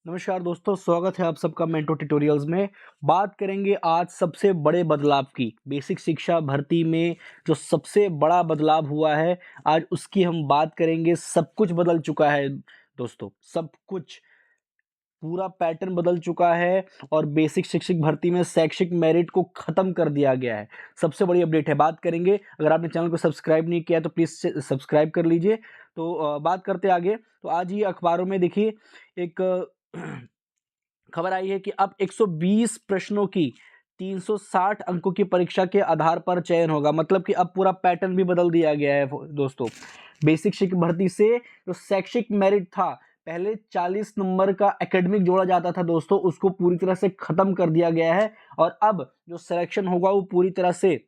नमस्कार दोस्तों, स्वागत है आप सबका मेंटो ट्यूटोरियल्स में। बात करेंगे आज सबसे बड़े बदलाव की। बेसिक शिक्षा भर्ती में जो सबसे बड़ा बदलाव हुआ है, आज उसकी हम बात करेंगे। सब कुछ बदल चुका है दोस्तों, सब कुछ, पूरा पैटर्न बदल चुका है और बेसिक शिक्षक भर्ती में शैक्षिक मेरिट को खत्म कर दिया गया है। सबसे बड़ी अपडेट है, बात करेंगे। अगर आपने चैनल को सब्सक्राइब नहीं किया तो प्लीज़ सब्सक्राइब कर लीजिए। तो बात करते आगे। तो आज ही अखबारों में देखिए एक खबर आई है कि अब 120 प्रश्नों की 360 अंकों की परीक्षा के आधार पर चयन होगा। मतलब कि अब पूरा पैटर्न भी बदल दिया गया है दोस्तों। बेसिक शिक्षक भर्ती से जो शैक्षिक मेरिट था, पहले 40 नंबर का एकेडमिक जोड़ा जाता था दोस्तों, उसको पूरी तरह से खत्म कर दिया गया है। और अब जो सिलेक्शन होगा वो पूरी तरह से,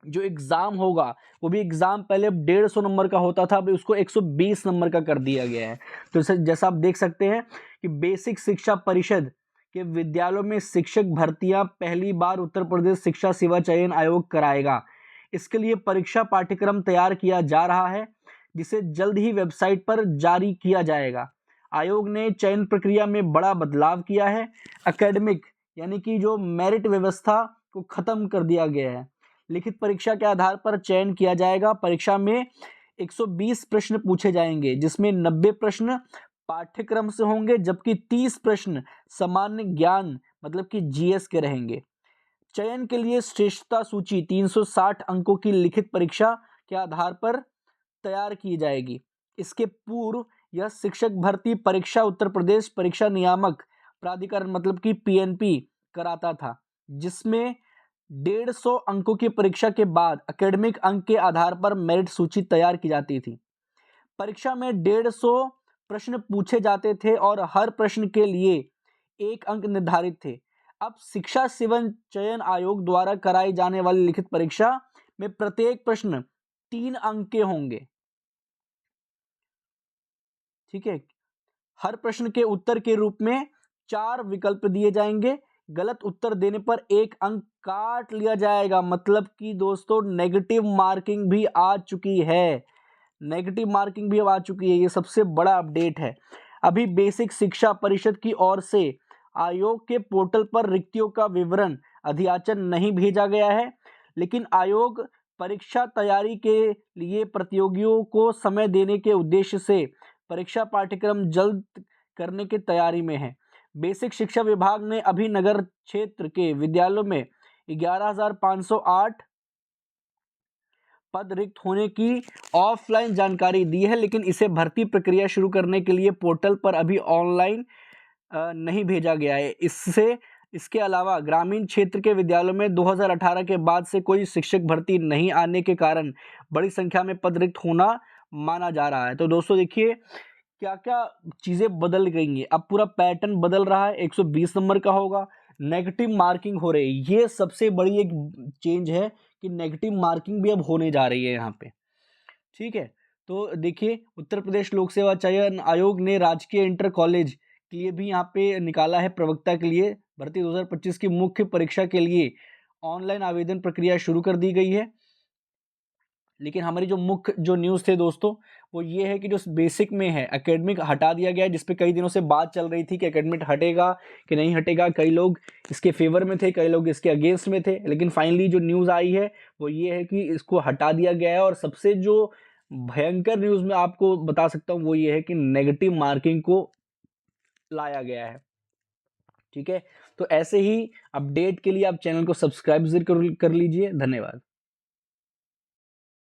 जो एग्जाम होगा वो भी एग्जाम पहले 150 नंबर का होता था, अभी उसको 120 नंबर का कर दिया गया है। तो जैसा आप देख सकते हैं कि बेसिक शिक्षा परिषद के विद्यालयों में शिक्षक भर्तियां पहली बार उत्तर प्रदेश शिक्षा सेवा चयन आयोग कराएगा। इसके लिए परीक्षा पाठ्यक्रम तैयार किया जा रहा है, जिसे जल्द ही वेबसाइट पर जारी किया जाएगा। आयोग ने चयन प्रक्रिया में बड़ा बदलाव किया है। एकेडमिक यानी कि जो मेरिट व्यवस्था को खत्म कर दिया गया है। लिखित परीक्षा के आधार पर चयन किया जाएगा। परीक्षा में 120 प्रश्न पूछे जाएंगे, जिसमें 90 प्रश्न पाठ्यक्रम से होंगे, जबकि 30 प्रश्न सामान्य ज्ञान मतलब कि जीएस के रहेंगे। चयन के लिए श्रेष्ठता सूची 360 अंकों की लिखित परीक्षा के आधार पर तैयार की जाएगी। इसके पूर्व यह शिक्षक भर्ती परीक्षा उत्तर प्रदेश परीक्षा नियामक प्राधिकरण मतलब कि पीएनपी कराता था, जिसमें 150 अंकों की परीक्षा के बाद एकेडमिक अंक के आधार पर मेरिट सूची तैयार की जाती थी। परीक्षा में 150 प्रश्न पूछे जाते थे और हर प्रश्न के लिए 1 अंक निर्धारित थे। अब शिक्षा सेवा चयन आयोग द्वारा कराई जाने वाली लिखित परीक्षा में प्रत्येक प्रश्न 3 अंक के होंगे। ठीक है। हर प्रश्न के उत्तर के रूप में 4 विकल्प दिए जाएंगे। गलत उत्तर देने पर 1 अंक काट लिया जाएगा। मतलब कि दोस्तों नेगेटिव मार्किंग भी आ चुकी है। नेगेटिव मार्किंग भी अब आ चुकी है। ये सबसे बड़ा अपडेट है। अभी बेसिक शिक्षा परिषद की ओर से आयोग के पोर्टल पर रिक्तियों का विवरण अधियाचन नहीं भेजा गया है, लेकिन आयोग परीक्षा तैयारी के लिए प्रतियोगियों को समय देने के उद्देश्य से परीक्षा पाठ्यक्रम जल्द करने की तैयारी में है। बेसिक शिक्षा विभाग ने अभी नगर क्षेत्र के विद्यालयों में 11,508 पद रिक्त होने की ऑफलाइन जानकारी दी है, लेकिन इसे भर्ती प्रक्रिया शुरू करने के लिए पोर्टल पर अभी ऑनलाइन नहीं भेजा गया है। इसके अलावा ग्रामीण क्षेत्र के विद्यालयों में 2018 के बाद से कोई शिक्षक भर्ती नहीं आने के कारण बड़ी संख्या में पद रिक्त होना माना जा रहा है। तो दोस्तों देखिए क्या क्या चीज़ें बदल गई हैं। अब पूरा पैटर्न बदल रहा है। 120 नंबर का होगा, नेगेटिव मार्किंग हो रही है। ये सबसे बड़ी एक चेंज है कि नेगेटिव मार्किंग भी अब होने जा रही है यहाँ पे। ठीक है। तो देखिए उत्तर प्रदेश लोक सेवा चयन आयोग ने राजकीय इंटर कॉलेज के लिए भी यहाँ पे निकाला है प्रवक्ता के लिए। भर्ती 2025 की मुख्य परीक्षा के लिए ऑनलाइन आवेदन प्रक्रिया शुरू कर दी गई है। लेकिन हमारी जो मुख्य जो न्यूज़ थे दोस्तों, वो ये है कि जो बेसिक में है एकेडमिक हटा दिया गया है, जिस पे कई दिनों से बात चल रही थी कि एकेडमिक हटेगा कि नहीं हटेगा। कई लोग इसके फेवर में थे, कई लोग इसके अगेंस्ट में थे, लेकिन फाइनली जो न्यूज़ आई है वो ये है कि इसको हटा दिया गया है। और सबसे जो भयंकर न्यूज़ मैं आपको बता सकता हूँ वो ये है कि नेगेटिव मार्किंग को लाया गया है। ठीक है। तो ऐसे ही अपडेट के लिए आप चैनल को सब्सक्राइब जरूर कर लीजिए। धन्यवाद।